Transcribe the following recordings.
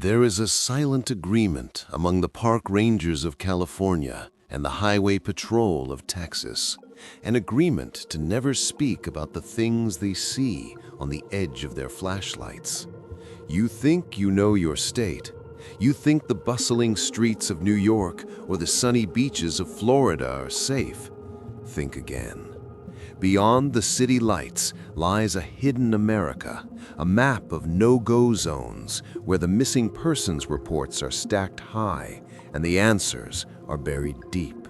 There is a silent agreement among the park rangers of California and the highway patrol of Texas, an agreement to never speak about the things they see on the edge of their flashlights. You think you know your state. You think the bustling streets of New York or the sunny beaches of Florida are safe. Think again. Beyond the city lights lies a hidden America, a map of no-go zones where the missing persons reports are stacked high and the answers are buried deep.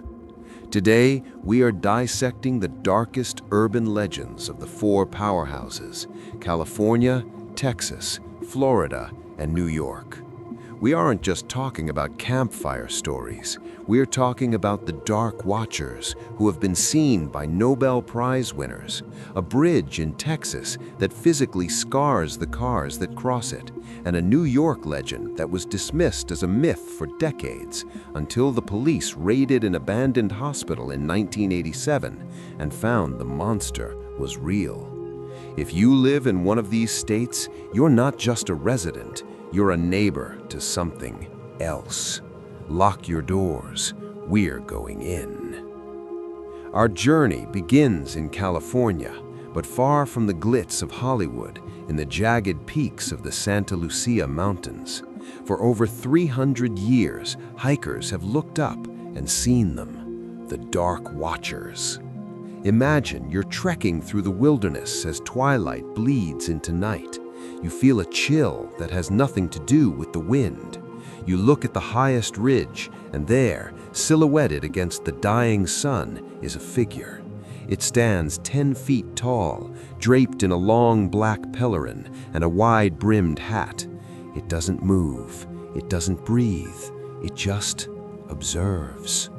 Today, we are dissecting the darkest urban legends of the four powerhouses: California, Texas, Florida, and New York. We aren't just talking about campfire stories. We're talking about the dark watchers who have been seen by Nobel Prize winners, a bridge in Texas that physically scars the cars that cross it, and a New York legend that was dismissed as a myth for decades until the police raided an abandoned hospital in 1987 and found the monster was real. If you live in one of these states, you're not just a resident. You're a neighbor to something else. Lock your doors. We're going in. Our journey begins in California, but far from the glitz of Hollywood, in the jagged peaks of the Santa Lucia Mountains. For over 300 years, hikers have looked up and seen them, the Dark Watchers. Imagine you're trekking through the wilderness as twilight bleeds into night. You feel a chill that has nothing to do with the wind. You look at the highest ridge, and there, silhouetted against the dying sun, is a figure. It stands 10 feet tall, draped in a long black pelerine and a wide-brimmed hat. It doesn't move. It doesn't breathe. It just observes.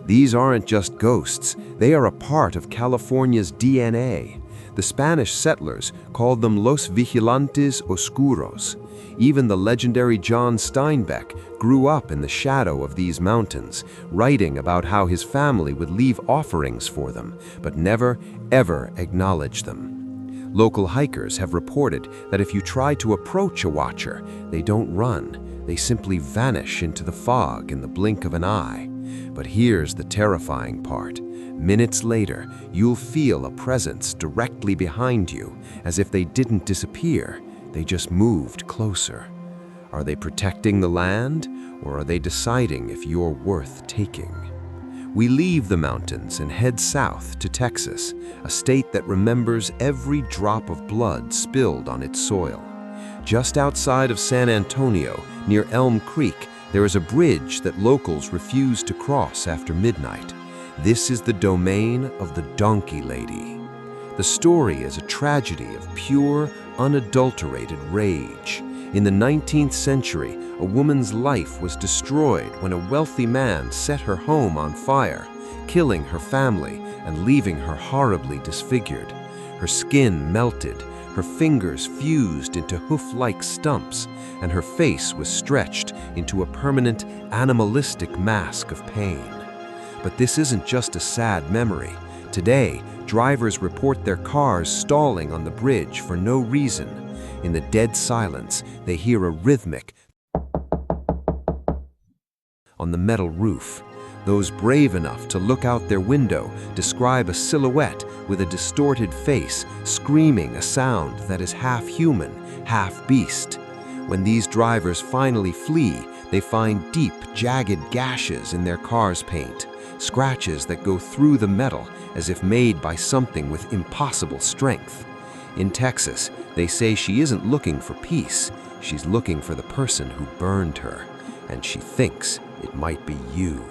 These aren't just ghosts. They are a part of California's DNA. The Spanish settlers called them Los Vigilantes Oscuros. Even the legendary John Steinbeck grew up in the shadow of these mountains, writing about how his family would leave offerings for them, but never, ever acknowledge them. Local hikers have reported that if you try to approach a watcher, they don't run. They simply vanish into the fog in the blink of an eye. But here's the terrifying part. Minutes later, you'll feel a presence directly behind you, as if they didn't disappear, they just moved closer. Are they protecting the land, or are they deciding if you're worth taking? We leave the mountains and head south to Texas, a state that remembers every drop of blood spilled on its soil. Just outside of San Antonio, near Elm Creek, there is a bridge that locals refuse to cross after midnight. This is the domain of the Donkey Lady. The story is a tragedy of pure, unadulterated rage. In the 19th century, a woman's life was destroyed when a wealthy man set her home on fire, killing her family and leaving her horribly disfigured. Her skin melted, her fingers fused into hoof-like stumps, and her face was stretched into a permanent, animalistic mask of pain. But this isn't just a sad memory. Today, drivers report their cars stalling on the bridge for no reason. In the dead silence, they hear a rhythmic on the metal roof. Those brave enough to look out their window describe a silhouette with a distorted face, screaming a sound that is half human, half beast. When these drivers finally flee, they find deep, jagged gashes in their car's paint, scratches that go through the metal as if made by something with impossible strength. In Texas, they say she isn't looking for peace. She's looking for the person who burned her, and she thinks it might be you.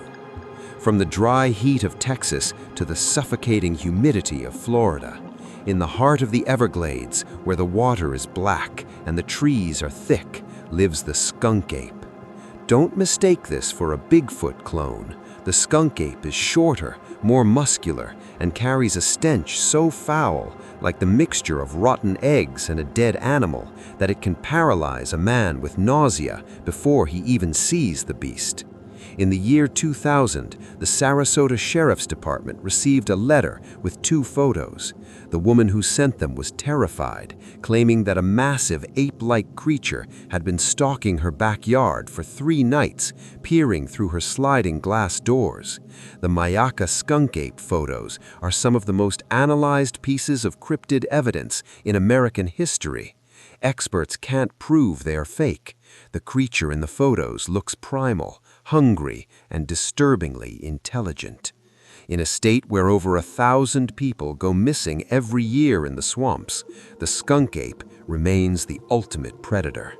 From the dry heat of Texas to the suffocating humidity of Florida, in the heart of the Everglades, where the water is black and the trees are thick, lives the skunk ape. Don't mistake this for a Bigfoot clone. The skunk ape is shorter, more muscular, and carries a stench so foul, like the mixture of rotten eggs and a dead animal, that it can paralyze a man with nausea before he even sees the beast. In the year 2000, the Sarasota Sheriff's Department received a letter with 2 photos. The woman who sent them was terrified, claiming that a massive ape-like creature had been stalking her backyard for 3 nights, peering through her sliding glass doors. The Mayaka skunk ape photos are some of the most analyzed pieces of cryptid evidence in American history. Experts can't prove they are fake. The creature in the photos looks primal, hungry, and disturbingly intelligent. In a state where over 1,000 people go missing every year in the swamps, the skunk ape remains the ultimate predator.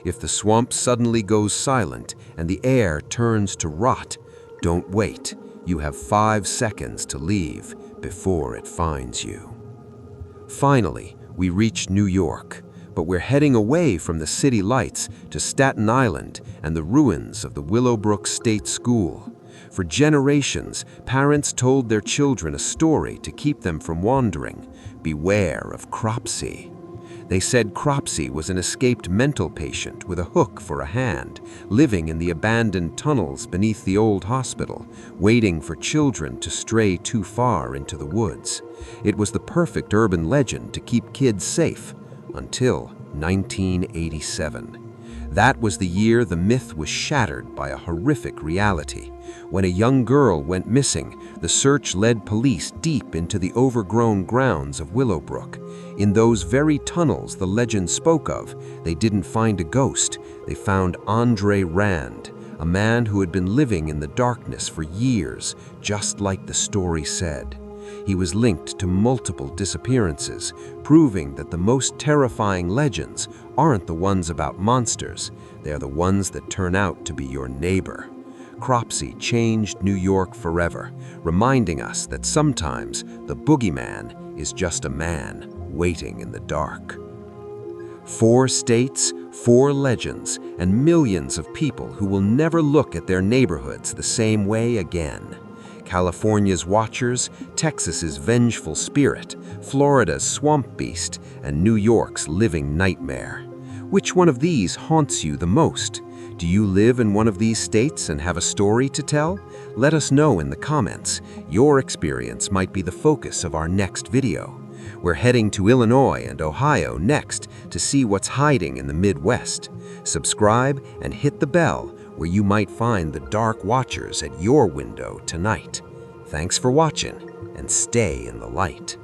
If the swamp suddenly goes silent and the air turns to rot, don't wait. You have 5 seconds to leave before it finds you. Finally, we reach New York, but we're heading away from the city lights to Staten Island and the ruins of the Willowbrook State School. For generations, parents told their children a story to keep them from wandering. Beware of Cropsey. They said Cropsey was an escaped mental patient with a hook for a hand, living in the abandoned tunnels beneath the old hospital, waiting for children to stray too far into the woods. It was the perfect urban legend to keep kids safe, until 1987. That was the year the myth was shattered by a horrific reality. When a young girl went missing, the search led police deep into the overgrown grounds of Willowbrook. In those very tunnels the legend spoke of, they didn't find a ghost. They found Andre Rand, a man who had been living in the darkness for years, just like the story said. He was linked to multiple disappearances, proving that the most terrifying legends aren't the ones about monsters, they're the ones that turn out to be your neighbor. Cropsey changed New York forever, reminding us that sometimes the boogeyman is just a man waiting in the dark. 4 states, 4 legends, and millions of people who will never look at their neighborhoods the same way again. California's Watchers, Texas's Vengeful Spirit, Florida's Swamp Beast, and New York's Living Nightmare. Which one of these haunts you the most? Do you live in one of these states and have a story to tell? Let us know in the comments. Your experience might be the focus of our next video. We're heading to Illinois and Ohio next to see what's hiding in the Midwest. Subscribe and hit the bell where you might find the dark watchers at your window tonight. Thanks for watching, and stay in the light.